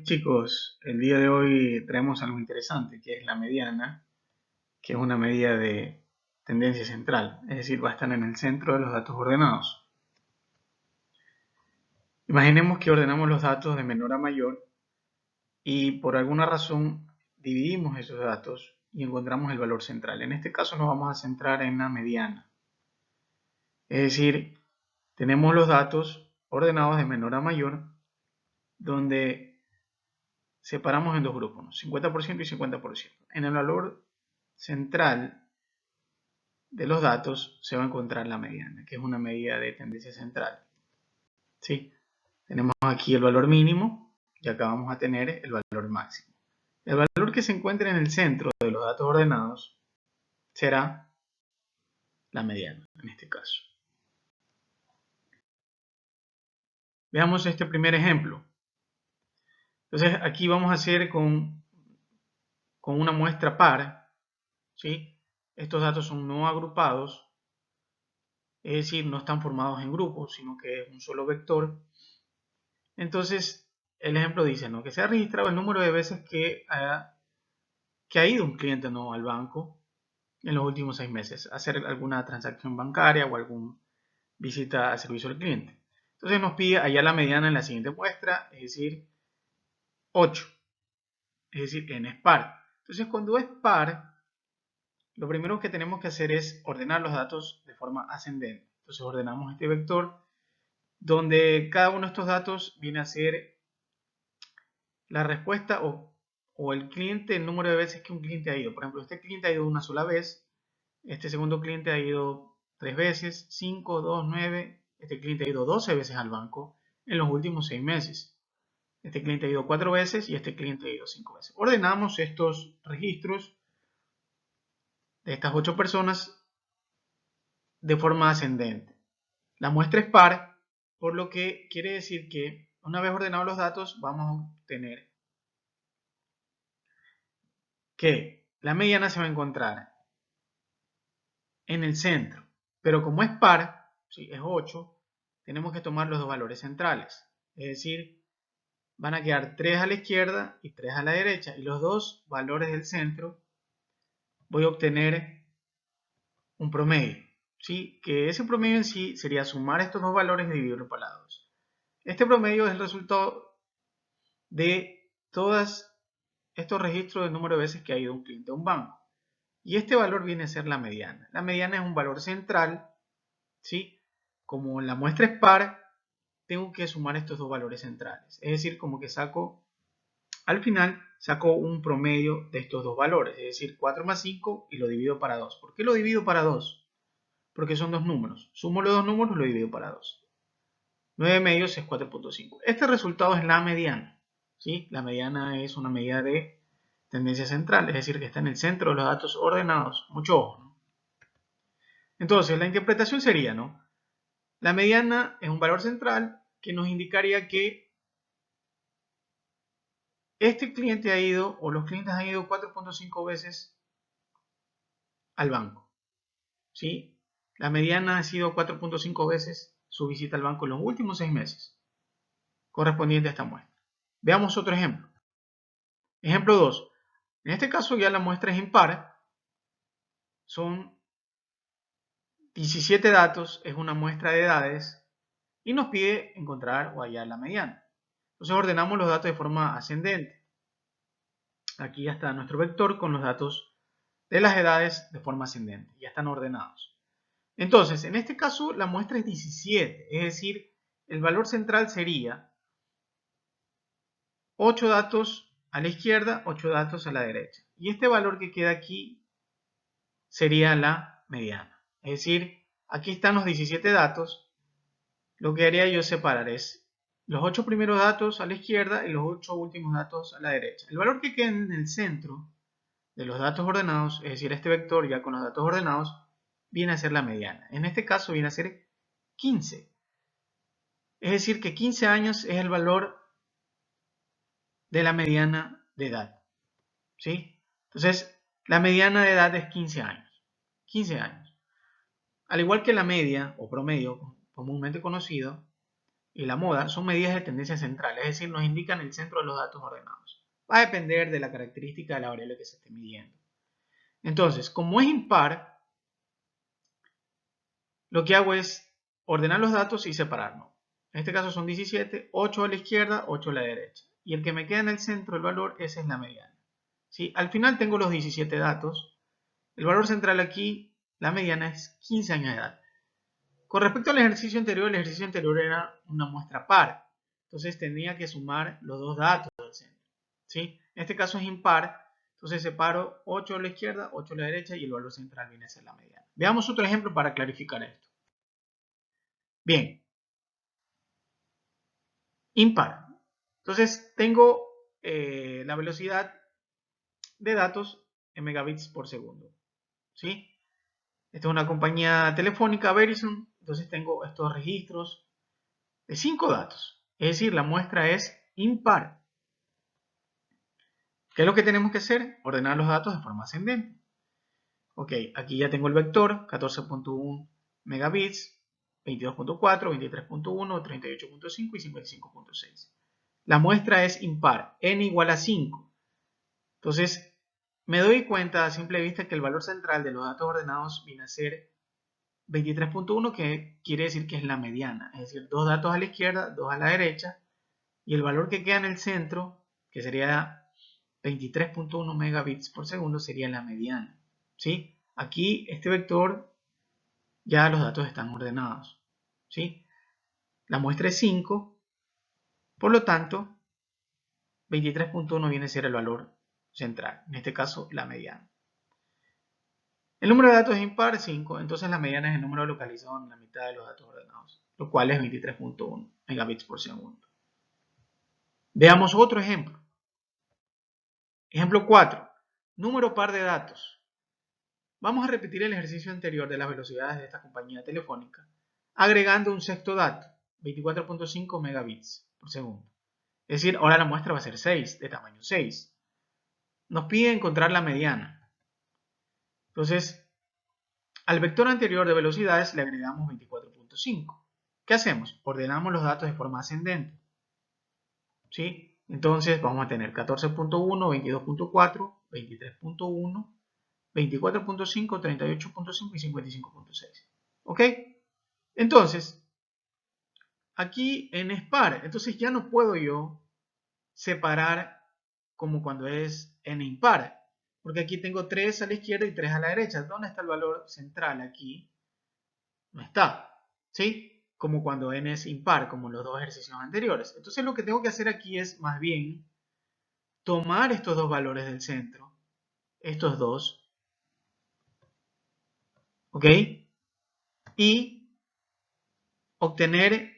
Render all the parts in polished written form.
Chicos, el día de hoy traemos algo interesante, que es la mediana, que es una medida de tendencia central, es decir, va a estar en el centro de los datos ordenados. Imaginemos que ordenamos los datos de menor a mayor y por alguna razón dividimos esos datos y encontramos el valor central. En este caso nos vamos a centrar en la mediana. Es decir, tenemos los datos ordenados de menor a mayor, donde separamos en dos grupos, 50% y 50%. En el valor central de los datos se va a encontrar la mediana, que es una medida de tendencia central. ¿Sí? Tenemos aquí el valor mínimo y acá vamos a tener el valor máximo. El valor que se encuentre en el centro de los datos ordenados será la mediana, en este caso. Veamos este primer ejemplo. Entonces aquí vamos a hacer con una muestra par, ¿sí? Estos datos son no agrupados, es decir, no están formados en grupos, sino que es un solo vector. Entonces, el ejemplo dice, ¿no?, que se ha registrado el número de veces que ha ido un cliente, ¿no?, al banco en los últimos 6 meses a hacer alguna transacción bancaria o alguna visita al servicio al cliente. Entonces nos pide allá la mediana en la siguiente muestra, es decir, 8. Es decir, n es par. Entonces, cuando es par, lo primero que tenemos que hacer es ordenar los datos de forma ascendente. Entonces ordenamos este vector donde cada uno de estos datos viene a ser la respuesta o el cliente, el número de veces que un cliente ha ido. Por ejemplo, este cliente ha ido una sola vez, este segundo cliente ha ido 3 veces, 5, 2, 9, este cliente ha ido 12 veces al banco en los últimos 6 meses. Este cliente ha ido 4 veces y este cliente ha ido 5 veces. Ordenamos estos registros de estas 8 personas de forma ascendente. La muestra es par, por lo que quiere decir que una vez ordenados los datos vamos a obtener que la mediana se va a encontrar en el centro, pero como es par, ¿sí?, es 8, tenemos que tomar los dos valores centrales, es decir, van a quedar 3 a la izquierda y 3 a la derecha, y los dos valores del centro voy a obtener un promedio, ¿sí?, que ese promedio en sí sería sumar estos dos valores y dividirlo por la 2. Este promedio es el resultado de todos estos registros del número de veces que ha ido un cliente a un banco. Y este valor viene a ser la mediana. La mediana es un valor central, ¿sí? Como la muestra es par, tengo que sumar estos dos valores centrales. Es decir, como que al final saco un promedio de estos dos valores. Es decir, 4 más 5 y lo divido para 2. ¿Por qué lo divido para 2? Porque son dos números. Sumo los dos números y lo divido para 2. 9 medios es 4.5. Este resultado es la mediana, ¿sí? La mediana es una medida de tendencia central, es decir, que está en el centro de los datos ordenados. Mucho ojo, ¿no? Entonces, la interpretación sería, ¿no?, la mediana es un valor central que nos indicaría que este cliente ha ido, o los clientes han ido 4.5 veces al banco, ¿sí? La mediana ha sido 4.5 veces su visita al banco en los últimos 6 meses, correspondiente a esta muestra. Veamos otro ejemplo. Ejemplo 2. En este caso ya la muestra es impar, son 17 datos, es una muestra de edades y nos pide encontrar o hallar la mediana. Entonces ordenamos los datos de forma ascendente. Aquí ya está nuestro vector con los datos de las edades de forma ascendente, ya están ordenados. Entonces, en este caso la muestra es 17, es decir, el valor central sería 8 datos a la izquierda, 8 datos a la derecha. Y este valor que queda aquí sería la mediana. Es decir, aquí están los 17 datos. Lo que haría yo separar es los 8 primeros datos a la izquierda y los 8 últimos datos a la derecha. El valor que queda en el centro de los datos ordenados, es decir, este vector ya con los datos ordenados, viene a ser la mediana. En este caso viene a ser 15. Es decir, que 15 años es el valor de la mediana de edad, ¿sí? Entonces, la mediana de edad es 15 años. 15 años. Al igual que la media o promedio, comúnmente conocido, y la moda son medidas de tendencia central, es decir, nos indican el centro de los datos ordenados. Va a depender de la característica de la variable que se esté midiendo. Entonces, como es impar, lo que hago es ordenar los datos y separarlos. En este caso son 17, 8 a la izquierda, 8 a la derecha. Y el que me queda en el centro, el valor, ese es la mediana. ¿Sí? Al final tengo los 17 datos. El valor central aquí, la mediana, es 15 años de edad. Con respecto al ejercicio anterior, el ejercicio anterior era una muestra par. Entonces tenía que sumar los dos datos del centro. ¿Sí? En este caso es impar. Entonces separo 8 a la izquierda, 8 a la derecha y el valor central viene a ser la mediana. Veamos otro ejemplo para clarificar esto. Bien. Impar. Entonces tengo la velocidad de datos en megabits por segundo. ¿Sí? Esta es una compañía telefónica, Verizon. Entonces tengo estos registros de 5 datos. Es decir, la muestra es impar. ¿Qué es lo que tenemos que hacer? Ordenar los datos de forma ascendente. Ok, aquí ya tengo el vector, 14.1 megabits, 22.4, 23.1, 38.5 y 55.6. La muestra es impar, n igual a 5. Entonces, me doy cuenta a simple vista que el valor central de los datos ordenados viene a ser 23.1, que quiere decir que es la mediana. Es decir, dos datos a la izquierda, dos a la derecha, y el valor que queda en el centro, que sería 23.1 megabits por segundo, sería la mediana. ¿Sí? Aquí este vector ya los datos están ordenados. ¿Sí? La muestra es 5, por lo tanto 23.1 viene a ser el valor central, en este caso la mediana. El número de datos es impar, 5, entonces la mediana es el número localizado en la mitad de los datos ordenados, lo cual es 23.1 megabits por segundo. Veamos otro ejemplo. Ejemplo 4. Número par de datos. Vamos a repetir el ejercicio anterior de las velocidades de esta compañía telefónica, agregando un sexto dato, 24.5 megabits por segundo. Es decir, ahora la muestra va a ser 6, de tamaño 6. Nos pide encontrar la mediana. Entonces, al vector anterior de velocidades le agregamos 24.5. ¿Qué hacemos? Ordenamos los datos de forma ascendente. ¿Sí? Entonces vamos a tener 14.1, 22.4, 23.1, 24.5, 38.5 y 55.6. ¿Ok? Entonces, aquí en SPAR, entonces ya no puedo yo separar como cuando es en impar, porque aquí tengo 3 a la izquierda y 3 a la derecha. ¿Dónde está el valor central aquí? No está, ¿sí? Como cuando n es impar, como en los dos ejercicios anteriores. Entonces lo que tengo que hacer aquí es más bien tomar estos dos valores del centro, estos dos, ¿ok? Y obtener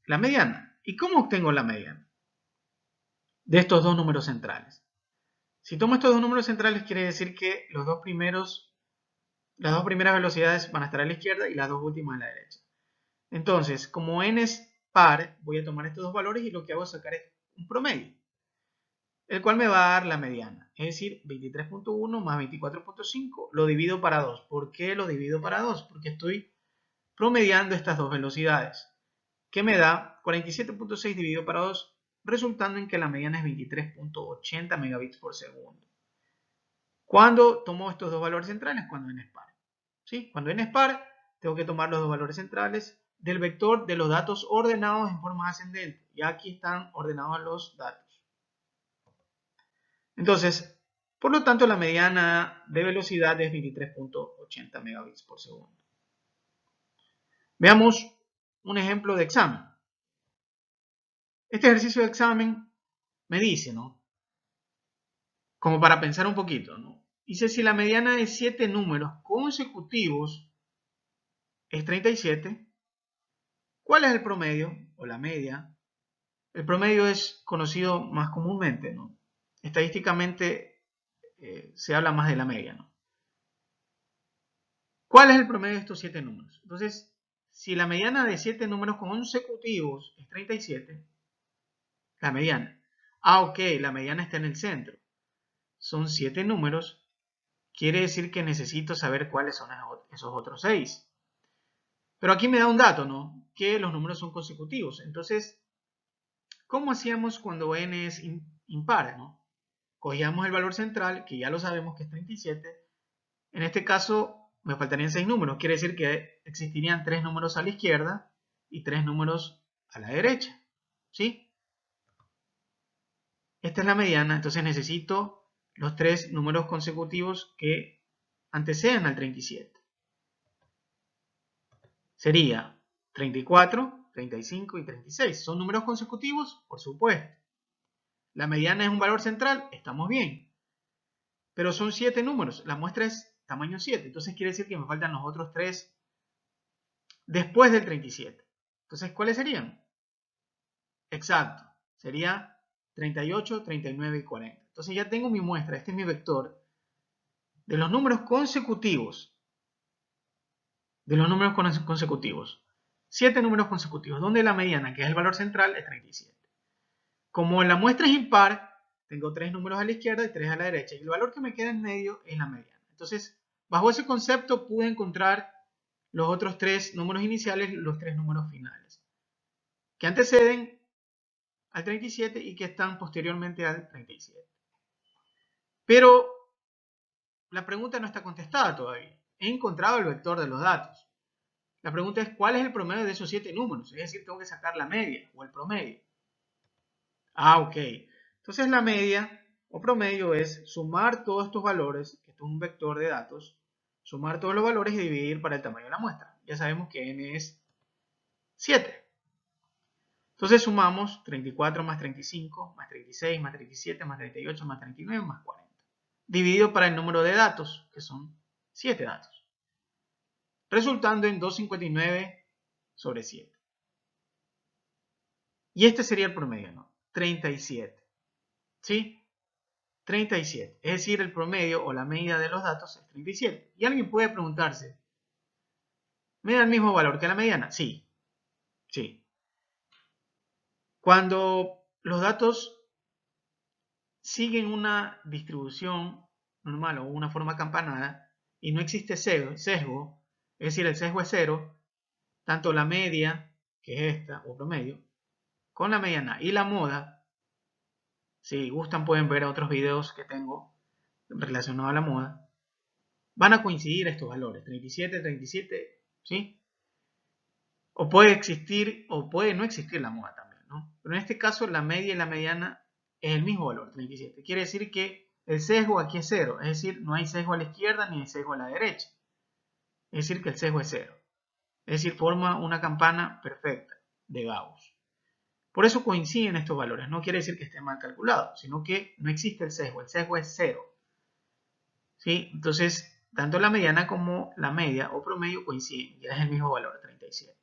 la mediana. ¿Y cómo obtengo la mediana? De estos dos números centrales. Si tomo estos dos números centrales, quiere decir que las dos primeras velocidades van a estar a la izquierda y las dos últimas a la derecha. Entonces, como n es par, voy a tomar estos dos valores y lo que hago es sacar un promedio, el cual me va a dar la mediana. Es decir, 23.1 más 24.5 lo divido para 2. ¿Por qué lo divido para 2? Porque estoy promediando estas dos velocidades, que me da 47.6 dividido para 2, resultando en que la mediana es 23.80 megabits por segundo. ¿Cuándo tomo estos dos valores centrales? Cuando n es par. ¿Sí? Cuando n es par, tengo que tomar los dos valores centrales del vector de los datos ordenados en forma ascendente. Y aquí están ordenados los datos. Entonces, por lo tanto, la mediana de velocidad es 23.80 megabits por segundo. Veamos un ejemplo de examen. Este ejercicio de examen me dice, ¿no? Como para pensar un poquito, ¿no? Dice, si la mediana de 7 números consecutivos es 37, ¿cuál es el promedio o la media? El promedio es conocido más comúnmente, ¿no? Estadísticamente se habla más de la media, ¿no? ¿Cuál es el promedio de estos 7 números? Entonces, si la mediana de 7 números consecutivos es 37, la mediana. Ah, ok, la mediana está en el centro. Son 7 números. Quiere decir que necesito saber cuáles son esos otros 6. Pero aquí me da un dato, ¿no? que los números son consecutivos. Entonces, ¿cómo hacíamos cuando n es impar, ¿no? Cogíamos el valor central, que ya lo sabemos que es 37. En este caso, me faltarían 6 números. Quiere decir que existirían 3 números a la izquierda y 3 números a la derecha, ¿sí? Esta es la mediana, entonces necesito los 3 números consecutivos que antecedan al 37. Sería 34, 35 y 36. ¿Son números consecutivos? Por supuesto. La mediana es un valor central, estamos bien. Pero son 7 números, la muestra es tamaño 7. Entonces quiere decir que me faltan los otros 3 después del 37. Entonces, ¿cuáles serían? Exacto, sería 38, 39 y 40. Entonces ya tengo mi muestra, este es mi vector de los números consecutivos. De los números consecutivos. 7 números consecutivos, donde la mediana, que es el valor central, es 37. Como la muestra es impar, tengo 3 números a la izquierda y 3 a la derecha. Y el valor que me queda en medio es la mediana. Entonces, bajo ese concepto pude encontrar los otros 3 números iniciales, los 3 números finales, que anteceden al 37 y que están posteriormente al 37. Pero la pregunta no está contestada todavía. He encontrado el vector de los datos. La pregunta es, ¿cuál es el promedio de esos 7 números? Es decir, tengo que sacar la media o el promedio. Ok. Entonces la media o promedio es sumar todos estos valores, que esto es un vector de datos, sumar todos los valores y dividir para el tamaño de la muestra. Ya sabemos que n es 7. Entonces sumamos 34 más 35, más 36, más 37, más 38, más 39, más 40. Dividido para el número de datos, que son 7 datos. Resultando en 259 sobre 7. Y este sería el promedio, ¿no? 37. ¿Sí? 37. Es decir, el promedio o la medida de los datos es 37. Y alguien puede preguntarse, ¿me da el mismo valor que la mediana? Sí. Sí. Cuando los datos siguen una distribución normal o una forma acampanada y no existe sesgo, es decir, el sesgo es 0, tanto la media, que es esta, o promedio, con la mediana y la moda, si gustan pueden ver otros videos que tengo relacionados a la moda, van a coincidir estos valores, 37, 37, ¿sí? O puede existir o puede no existir la moda también, ¿no? Pero en este caso la media y la mediana es el mismo valor, 37. Quiere decir que el sesgo aquí es 0, es decir, no hay sesgo a la izquierda ni hay sesgo a la derecha. Es decir, que el sesgo es 0. Es decir, forma una campana perfecta de Gauss. Por eso coinciden estos valores. No quiere decir que esté mal calculado, sino que no existe el sesgo. El sesgo es 0. ¿Sí? Entonces, tanto la mediana como la media o promedio coinciden. Ya es el mismo valor, 37.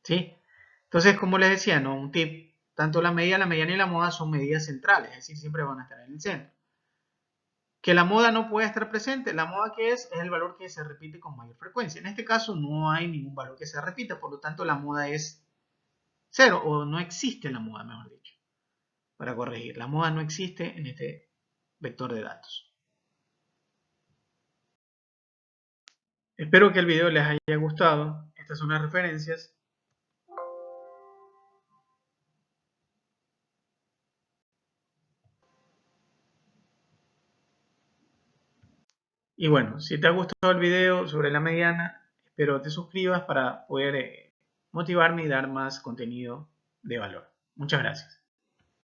¿Sí? Entonces, como les decía, ¿no? Un tip, tanto la media, la mediana y la moda son medidas centrales, es decir, siempre van a estar en el centro. Que la moda no puede estar presente, la moda que es el valor que se repite con mayor frecuencia. En este caso no hay ningún valor que se repita, por lo tanto la moda es 0, o no existe la moda, mejor dicho. Para corregir, la moda no existe en este vector de datos. Espero que el video les haya gustado. Estas son las referencias. Y bueno, si te ha gustado el video sobre la mediana, espero te suscribas para poder motivarme y dar más contenido de valor. Muchas gracias.